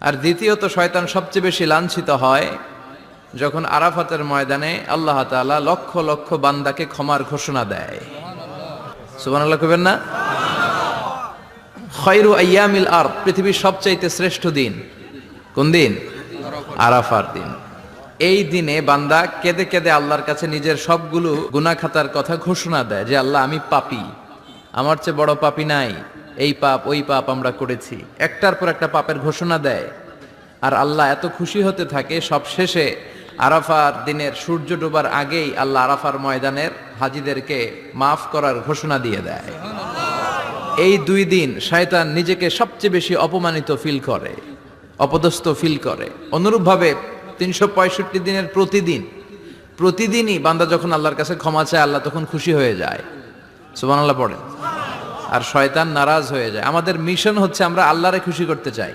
আর দ্বিতীয়ত শয়তান সবচেয়ে বেশি লাঞ্ছিত হয় যখন আরাফাতের ময়দানে আল্লাহ তাআলা লক্ষ লক্ষ বান্দাকে ক্ষমার ঘোষণা দেয়। সুবহানাল্লাহ কইবেন না? খায়রু আইয়ামিল আরদ, পৃথিবীর সবচাইতে শ্রেষ্ঠ দিন কোন দিন? আরাফার দিন। এই দিনে বান্দা কেঁদে কেঁদে আল্লাহর কাছে নিজের সবগুলো গুনাহ খাতার কথা ঘোষণা দেয় যে আল্লাহ আমি পাপী, আমার চেয়ে বড় পাপী নাই, এই পাপ ওই পাপ আমরা করেছি, একটার পর একটা পাপের ঘোষণা দেয়। আর আল্লাহ এত খুশি হতে থাকে, সব শেষে আরাফার দিনের সূর্য ডোবার আগেই আল্লাহ আরাফার ময়দানের হাজীদেরকে মাফ করার ঘোষণা দিয়ে দেয়। এই দুই দিন শয়তান নিজেকে সবচেয়ে বেশি অপমানিত ফিল করে, অপদস্থ ফিল করে। অনুরূপভাবে 365 দিনের প্রতিদিনই বান্দা যখন আল্লাহর কাছে ক্ষমা চায় আল্লাহ তখন খুশি হয়ে যায়। সুবহানাল্লাহ পড়েন। আর শয়তান নারাজ হয়ে যায়। আমাদের মিশন হচ্ছে আমরা আল্লাহরে খুশি করতে চাই।